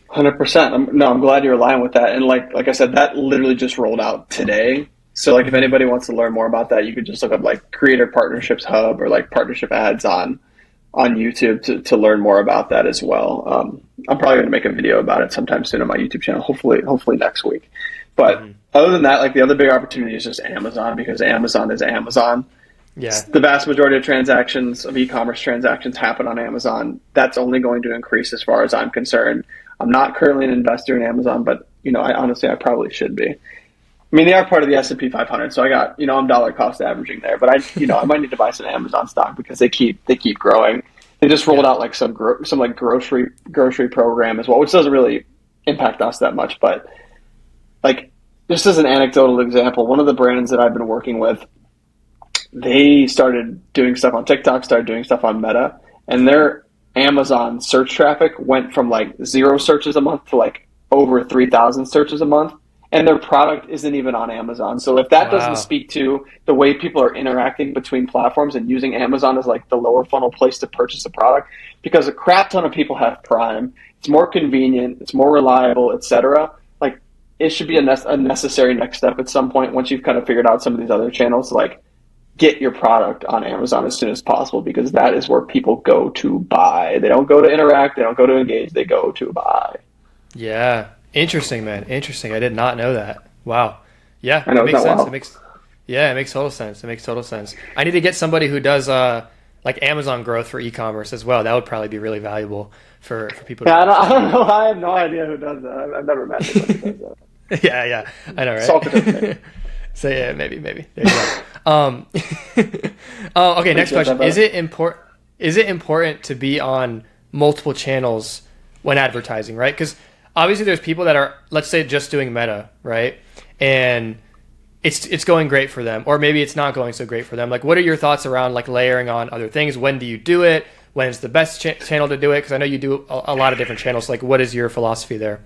Speaker 1: 100%. I'm glad you're aligned with that. And like I said, that literally just rolled out today. So like if anybody wants to learn more about that, you could just look up like Creator Partnerships Hub or like partnership ads on YouTube to learn more about that as well. I'm probably going to make a video about it sometime soon on my YouTube channel, hopefully next week. But other than that, like the other big opportunity is just Amazon, because Amazon is Amazon.
Speaker 2: Yeah.
Speaker 1: The vast majority of e-commerce transactions happen on Amazon. That's only going to increase as far as I'm concerned. I'm not currently an investor in Amazon, but I probably should be. I mean, they are part of the S&P 500, so I got, I'm dollar cost averaging there, but I might need to buy some Amazon stock because they keep growing. They just rolled out like some like grocery program as well, which doesn't really impact us that much, but like just as an anecdotal example, one of the brands that I've been working with, they started doing stuff on TikTok, started doing stuff on Meta, and their Amazon search traffic went from like 0 searches a month to like over 3,000 searches a month. And their product isn't even on Amazon. So if that doesn't speak to the way people are interacting between platforms and using Amazon as like the lower funnel place to purchase a product, because a crap ton of people have Prime, it's more convenient, it's more reliable, etc. Like it should be a necessary next step at some point once you've kind of figured out some of these other channels, like get your product on Amazon as soon as possible, because that is where people go to buy. They don't go to interact, they don't go to engage, they go to buy.
Speaker 2: Yeah. Interesting, man. Interesting. I did not know that. Wow. Yeah,
Speaker 1: I know,
Speaker 2: it makes sense.
Speaker 1: wild.
Speaker 2: It makes total sense. It makes total sense. I need to get somebody who does like Amazon growth for e-commerce as well. That would probably be really valuable for people.
Speaker 1: Yeah, I don't know. I have no idea who does that. I've never met anybody who does that.
Speaker 2: Yeah. I know, right?
Speaker 1: Sulka does.
Speaker 2: So yeah, maybe. There you go. Okay. Next question. Is it important to be on multiple channels when advertising, right? Because obviously there's people that are, let's say, just doing Meta, right? And it's going great for them, or maybe it's not going so great for them. Like, what are your thoughts around like layering on other things? When do you do it? When is the best channel to do it? Because I know you do a lot of different channels. Like, what is your philosophy there?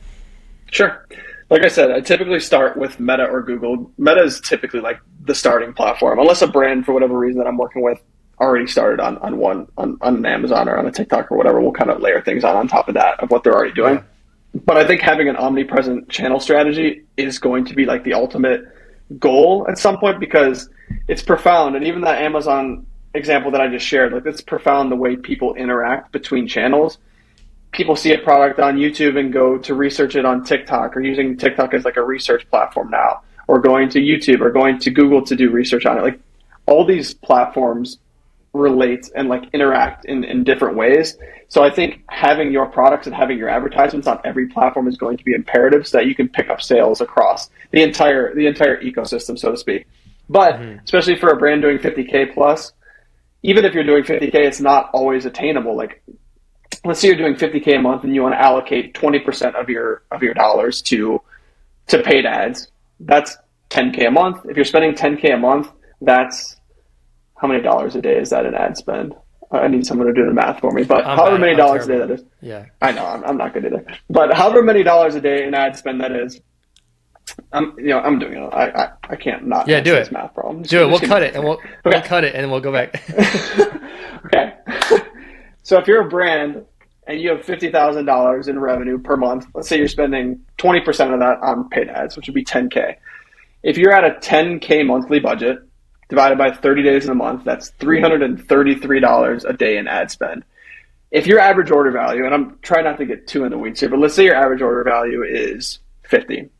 Speaker 1: Sure. Like I said, I typically start with Meta or Google. Meta is typically like the starting platform, unless a brand, for whatever reason that I'm working with, already started on an Amazon or on a TikTok or whatever. We'll kind of layer things on top of that of what they're already doing. Yeah. But I think having an omnipresent channel strategy is going to be like the ultimate goal at some point, because it's profound. And even that Amazon example that I just shared, like it's profound the way people interact between channels. people see a product on YouTube and go to research it on TikTok, or using TikTok as like a research platform now, or going to YouTube or going to Google to do research on it. Like all these platforms relate and like interact in different ways. So I think having your products and having your advertisements on every platform is going to be imperative so that you can pick up sales across the entire ecosystem, so to speak. But especially for a brand doing 50K plus, even if you're doing 50K, it's not always attainable. Like let's say you're doing 50K a month and you want to allocate 20% of your dollars to paid ads. That's 10K a month. If you're spending 10K a month, that's how many dollars a day is that in ad spend? I need someone to do the math for me, but however many dollars a day that is.
Speaker 2: Yeah,
Speaker 1: I know I'm not good either. But however many dollars a day in ad spend that is, I'm doing it. I can't not.
Speaker 2: Yeah, do it.
Speaker 1: This math problem.
Speaker 2: Do it. We'll cut it and we'll cut it and then we'll go back.
Speaker 1: Okay. So if you're a brand and you have $50,000 in revenue per month, let's say you're spending 20% of that on paid ads, which would be 10K. If you're at a 10K monthly budget, divided by 30 days in a month, that's $333 a day in ad spend. If your average order value, and I'm trying not to get too in the weeds here, but let's say your average order value is 50.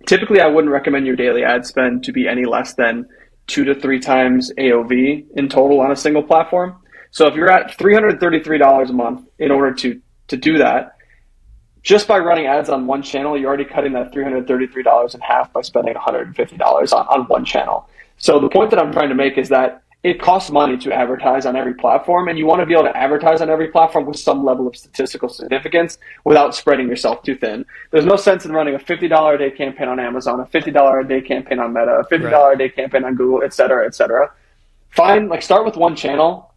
Speaker 1: Typically, I wouldn't recommend your daily ad spend to be any less than 2 to 3 times AOV in total on a single platform. So if you're at $333 a month, in order to do that, just by running ads on one channel, you're already cutting that $333 in half by spending $150 on one channel. So the point that I'm trying to make is that it costs money to advertise on every platform, and you want to be able to advertise on every platform with some level of statistical significance without spreading yourself too thin. There's no sense in running a $50 a day campaign on Amazon, a $50 a day campaign on Meta, a $50 a day campaign on Google, et cetera, et cetera. Start with one channel.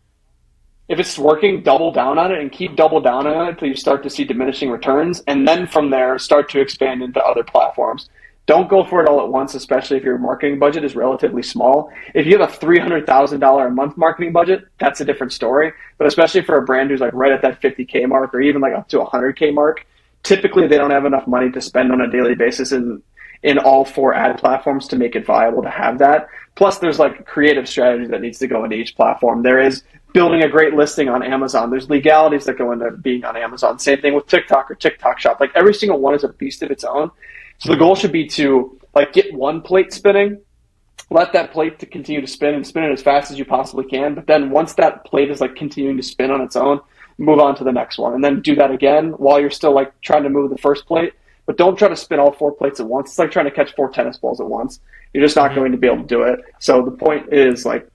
Speaker 1: If it's working, double down on it and keep double down on it until you start to see diminishing returns. And then from there, start to expand into other platforms. Don't go for it all at once, especially if your marketing budget is relatively small. If you have a $300,000 a month marketing budget, that's a different story. But especially for a brand who's like right at that 50K mark or even like up to 100K mark, typically they don't have enough money to spend on a daily basis in all 4 ad platforms to make it viable to have that. Plus there's like creative strategy that needs to go into each platform. There is building a great listing on Amazon. There's legalities that go into being on Amazon. Same thing with TikTok or TikTok Shop. Like every single one is a beast of its own. So the goal should be to like get one plate spinning, let that plate to continue to spin and spin it as fast as you possibly can. But then once that plate is like continuing to spin on its own, move on to the next one. And then do that again while you're still like trying to move the first plate. But don't try to spin all 4 plates at once. It's like trying to catch 4 tennis balls at once. You're just not going to be able to do it. So the point is like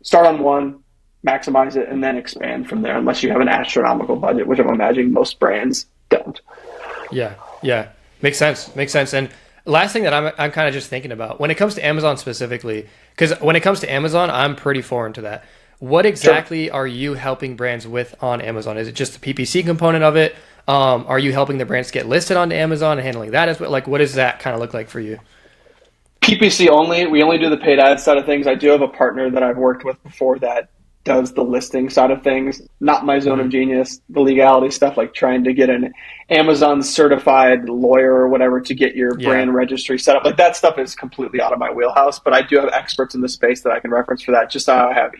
Speaker 1: start on one, maximize it, and then expand from there unless you have an astronomical budget, which I'm imagining most brands don't.
Speaker 2: Yeah. Makes sense. And last thing that I'm kind of just thinking about when it comes to Amazon specifically, because when it comes to Amazon, I'm pretty foreign to that. What exactly are you helping brands with on Amazon? Is it just the PPC component of it? Are you helping the brands get listed onto Amazon and handling that as well? Like, what does that kind of look like for you?
Speaker 1: PPC only. We only do the paid ad side of things. I do have a partner that I've worked with before that does the listing side of things, not my zone of genius, the legality stuff, like trying to get an Amazon certified lawyer or whatever to get your brand registry set up. Like that stuff is completely out of my wheelhouse, but I do have experts in the space that I can reference for that. Just how I have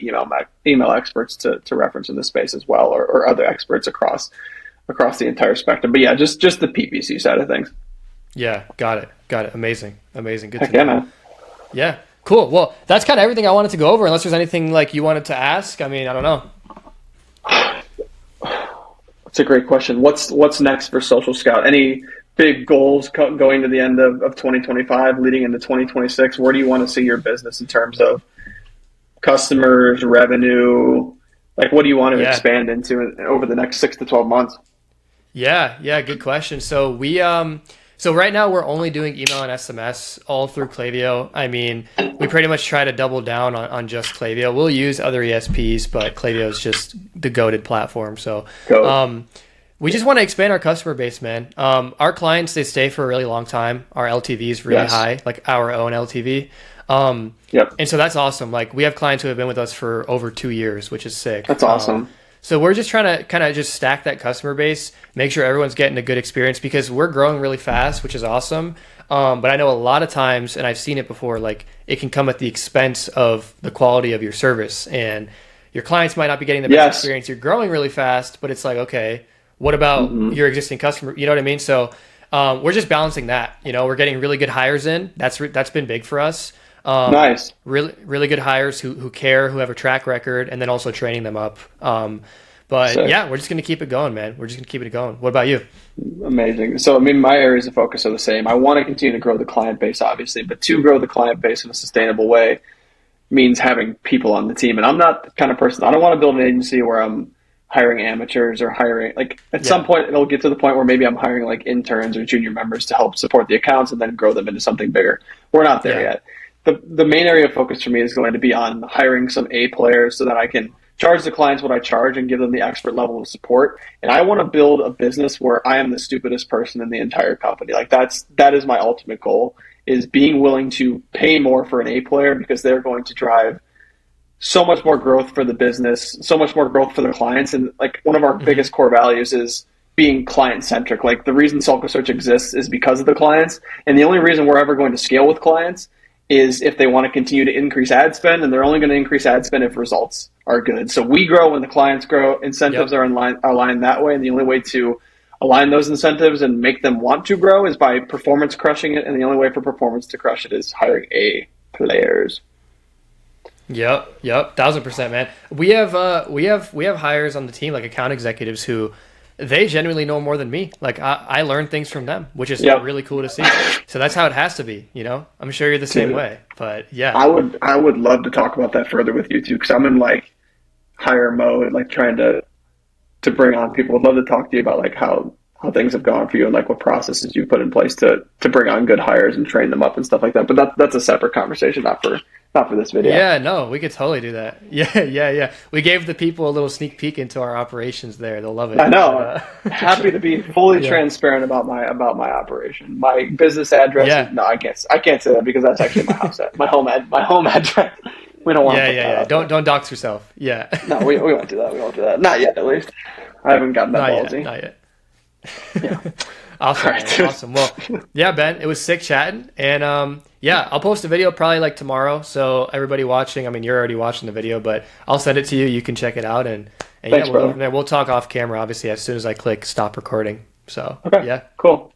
Speaker 1: email experts to reference in the space as well, or other experts across the entire spectrum. But yeah, just the PPC side of things.
Speaker 2: Yeah, got it. Amazing. Good
Speaker 1: Heck
Speaker 2: to know.
Speaker 1: Yeah, man.
Speaker 2: Yeah. Cool. Well, that's kind of everything I wanted to go over. Unless there's anything like you wanted to ask. I mean, I don't know.
Speaker 1: That's a great question. What's next for Social Scout? Any big goals going to the end of 2025, leading into 2026? Where do you want to see your business in terms of customers, revenue? Like, what do you want to expand into over the next 6 to 12 months?
Speaker 2: Yeah. Good question. So So right now we're only doing email and SMS all through Klaviyo. I mean, we pretty much try to double down on just Klaviyo. We'll use other ESPs, but Klaviyo is just the goated platform. So we just want to expand our customer base, man. Our clients, they stay for a really long time. Our LTV is really high, like our own LTV. And so that's awesome. Like we have clients who have been with us for over 2 years, which is sick.
Speaker 1: That's awesome.
Speaker 2: So we're just trying to kind of just stack that customer base, make sure everyone's getting a good experience because we're growing really fast, which is awesome. But I know a lot of times, and I've seen it before, like it can come at the expense of the quality of your service and your clients might not be getting the best experience. You're growing really fast, but it's like, okay, What about
Speaker 1: Hmm.
Speaker 2: your existing customer? You know what I mean? So we're just balancing that. You know, we're getting really good hires in. That's been big for us.
Speaker 1: Nice.
Speaker 2: Really good hires who care, who have a track record, and then also training them up. But
Speaker 1: Sick.
Speaker 2: yeah, we're just gonna keep it going, man. We're just gonna keep it going. What about you?
Speaker 1: Amazing. So, I mean, my areas of focus are the same. I want to continue to grow the client base, obviously, but to grow the client base in a sustainable way means having people on the team. And I'm not the kind of person, I don't want to build an agency where I'm hiring amateurs or hiring, like, at some
Speaker 2: Yeah,
Speaker 1: point, it'll get to the point where maybe I'm hiring like interns or junior members to help support the accounts and then grow them into something bigger. We're not there
Speaker 2: yeah,
Speaker 1: yet. The main area of focus for me is going to be on hiring some A players so that I can charge the clients what I charge and give them the expert level of support. And I want to build a business where I am the stupidest person in the entire company. Like that is my ultimate goal, is being willing to pay more for an A player because they're going to drive so much more growth for the business, so much more growth for the clients. And like one of our
Speaker 2: hmm
Speaker 1: biggest core values is being client centric. Like the reason Sulka Search exists is because of the clients. And the only reason we're ever going to scale with clients is if they want to continue to increase ad spend, and they're only going to increase ad spend if results are good. So we grow when the clients grow. Incentives
Speaker 2: yep,
Speaker 1: are aligned that way. And the only way to align those incentives and make them want to grow is by performance crushing it. And the only way for performance to crush it is hiring A players.
Speaker 2: yep, 1,000%, man. We have hires on the team, like account executives who they genuinely know more than me. Like I learn things from them, which is
Speaker 1: Yep.
Speaker 2: really cool to see. So that's how it has to be, you know? I'm sure you're the same
Speaker 1: Dude,
Speaker 2: way. But yeah.
Speaker 1: I would love to talk about that further with you too, because I'm in like hire mode, like trying to bring on people. Would love to talk to you about like how things have gone for you and like what processes you put in place to bring on good hires and train them up and stuff like that. But that's a separate conversation, not for this video.
Speaker 2: Yeah, no, we could totally do that. Yeah, yeah, yeah. We gave the people a little sneak peek into our operations there. They'll love
Speaker 1: I
Speaker 2: it. But
Speaker 1: know. Happy to be fully
Speaker 2: yeah.
Speaker 1: transparent about my operation. My business address is
Speaker 2: Yeah.
Speaker 1: no, I can't say that because that's actually my house my home address. We don't want to
Speaker 2: Yeah,
Speaker 1: put
Speaker 2: yeah,
Speaker 1: that
Speaker 2: yeah.
Speaker 1: out there.
Speaker 2: Don't dox yourself. Yeah.
Speaker 1: No, we won't do that. We won't do that. Not yet, at least. I haven't gotten that
Speaker 2: Not yet.
Speaker 1: ballsy.
Speaker 2: Not yet.
Speaker 1: Yeah. All
Speaker 2: Awesome,
Speaker 1: right,
Speaker 2: man.
Speaker 1: dude.
Speaker 2: Awesome. Well, yeah, Ben, it was sick chatting. And yeah, I'll post a video probably like tomorrow. So everybody watching, I mean, you're already watching the video, but I'll send it to you. You can check it out. And yeah,
Speaker 1: Thanks,
Speaker 2: we'll go
Speaker 1: brother.
Speaker 2: from there. We'll talk off camera, obviously, as soon as I click stop recording. So
Speaker 1: Okay,
Speaker 2: yeah,
Speaker 1: cool.
Speaker 2: cool.